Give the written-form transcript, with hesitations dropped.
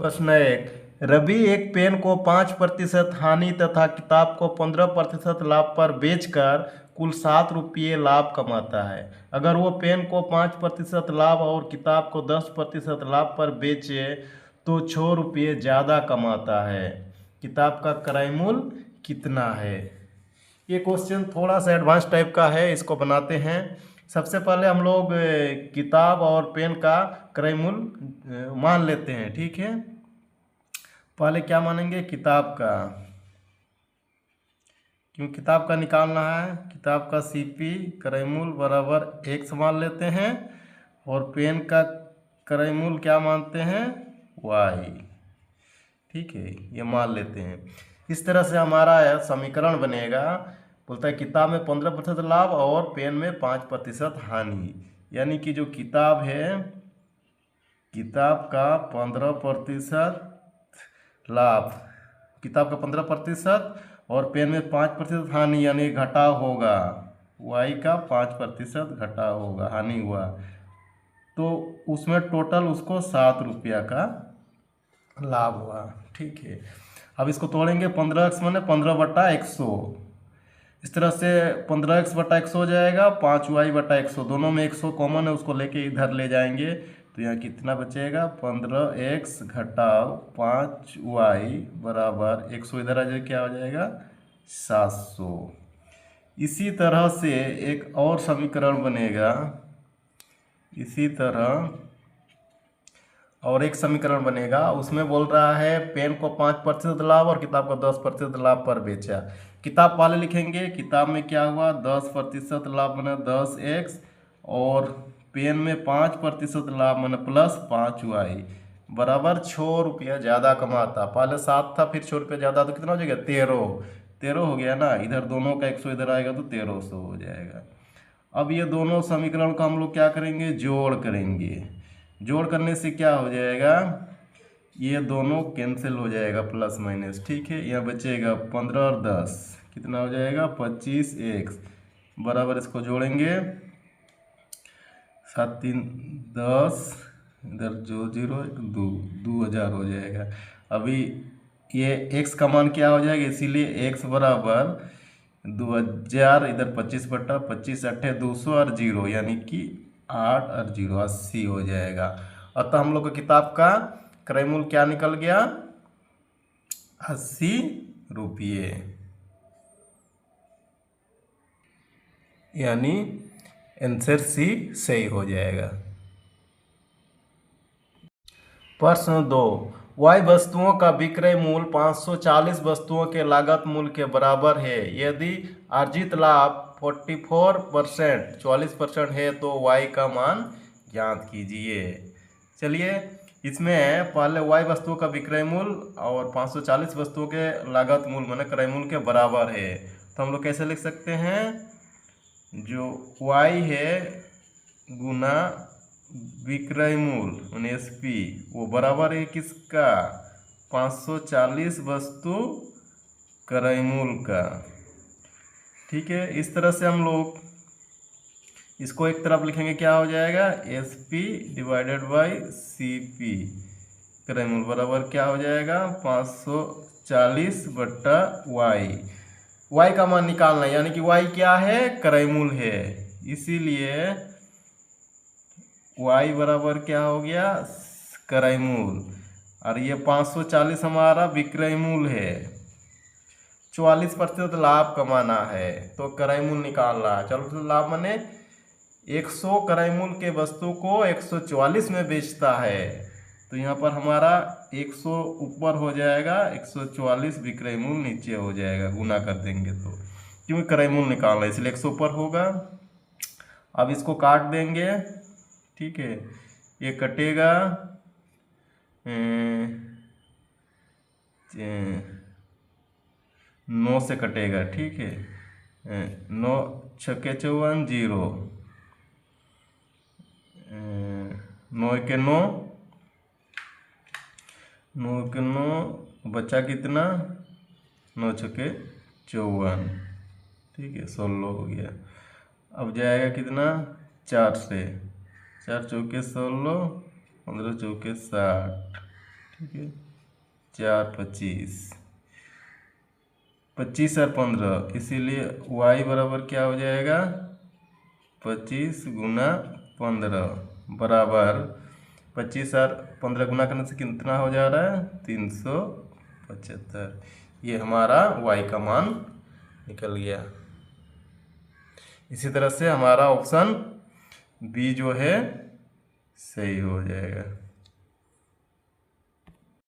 प्रश्न एक, रवि एक पेन को 5% हानि तथा किताब को 15% लाभ पर बेचकर कुल 7 रुपये लाभ कमाता है। अगर वो पेन को 5% लाभ और किताब को 10% लाभ पर बेचे तो 6 रुपये ज़्यादा कमाता है। किताब का क्रय मूल्य कितना है? ये क्वेश्चन थोड़ा सा एडवांस टाइप का है, इसको बनाते हैं। सबसे पहले हम लोग किताब और पेन का क्रय मूल्य मान लेते हैं, ठीक है। पहले क्या मानेंगे? किताब का, क्यों किताब का निकालना है। किताब का सीपी क्रय मूल्य बराबर x मान लेते हैं और पेन का क्रय मूल्य क्या मानते हैं? y, ठीक है, ये मान लेते हैं। इस तरह से हमारा समीकरण बनेगा। बोलता है किताब में 15% लाभ और पेन में 5% हानि, यानी कि जो किताब है, किताब का 15% लाभ, किताब का 15% और पेन में 5% हानि, यानी घटाव होगा। y का 5% घटाव होगा, हानि हुआ, तो उसमें टोटल उसको 7 रुपया का लाभ हुआ, ठीक है। अब इसको तोड़ेंगे, 15x माने 15/100। इस तरह से 15x/100 हो जाएगा, 5y/100, दोनों में 100 कॉमन है, उसको लेके इधर ले जाएंगे तो यहाँ कितना बचेगा? 15x घटाव 5y बराबर 100, इधर आ जाए क्या हो जाएगा? 700। इसी तरह से एक और समीकरण बनेगा, इसी तरह और एक समीकरण बनेगा। उसमें बोल रहा है पेन को 5% लाभ और किताब को 10% लाभ पर बेचा। किताब वाले लिखेंगे, किताब में क्या हुआ? 10% लाभ बना 10x, और पेन में 5% लाभ बना प्लस 5y बराबर 6 रुपया ज़्यादा कमाता। पहले 7 था, फिर 6 रुपया ज़्यादा, तो कितना हो जाएगा? 13 हो गया ना। इधर दोनों का 100 इधर आएगा तो 1300 हो जाएगा। अब ये दोनों समीकरण को हम लोग क्या करेंगे? जोड़ करेंगे। जोड़ करने से क्या हो जाएगा? ये दोनों कैंसिल हो जाएगा, प्लस माइनस, ठीक है। यहाँ बचेगा 15 और 10, कितना हो जाएगा? 25x बराबर, इसको जोड़ेंगे 7 3 10, इधर जो 0 2 2000 हो जाएगा। अभी ये x का मान क्या हो जाएगा? इसीलिए x बराबर 2000, इधर 25/25, 8 200 और 0, यानी कि 8 और 0 80 हो जाएगा। अतः हम लोग को किताब का क्रय मूल्य क्या निकल गया? 80 रुपये, यानी आंसर सी सही हो जाएगा। प्रश्न 2, y वस्तुओं का विक्रय मूल्य 540 वस्तुओं के लागत मूल्य के बराबर है। यदि अर्जित लाभ 44% है तो y का मान ज्ञात कीजिए। चलिए, इसमें पहले y वस्तुओं का विक्रय मूल्य और 540 वस्तुओं के लागत मूल्य माने क्रय मूल्य के बराबर है, तो हम लोग कैसे लिख सकते हैं? जो y है गुना विक्रय मूल्य माने SP, वो बराबर है किसका? 540 वस्तु क्रय मूल्य का, ठीक है। इस तरह से हम लोग इसको एक तरफ लिखेंगे, क्या हो जाएगा? SP डिवाइडेड बाई CP क्रय मूल्य बराबर क्या हो जाएगा? 540/y। y का मान निकालना है, यानी कि y क्या है? क्रय मूल्य है, इसीलिए y बराबर क्या हो गया? क्रय मूल्य, और ये 540 हमारा विक्रय मूल्य है। 44% लाभ कमाना है तो क्रय मूल्य निकालना है। चलो, लाभ माने 100 क्रय मूल्य के वस्तु को 144 में बेचता है, तो यहाँ पर हमारा 100 ऊपर हो जाएगा, 144 विक्रय मूल्य नीचे हो जाएगा, गुना कर देंगे तो, क्योंकि क्रय मूल्य निकालना है इसलिए 100 ऊपर होगा। अब इसको काट देंगे, ठीक है, ये कटेगा 9 से कटेगा, ठीक है। 9 छक्के 54 0, 9 के 9, 9 के 9, बचा कितना? 9 छक्के 54, ठीक है, 16 हो गया। अब जाएगा कितना? 4 से, 4 चौके 16, 15 चौके 60, ठीक है, 4 25, 25 और 15, इसीलिए y बराबर क्या हो जाएगा, 25 गुना 15 बराबर 25 और 15 गुना करने से कितना हो जा रहा है, 375। ये हमारा y का मान निकल गया। इसी तरह से हमारा ऑप्शन बी जो है सही हो जाएगा।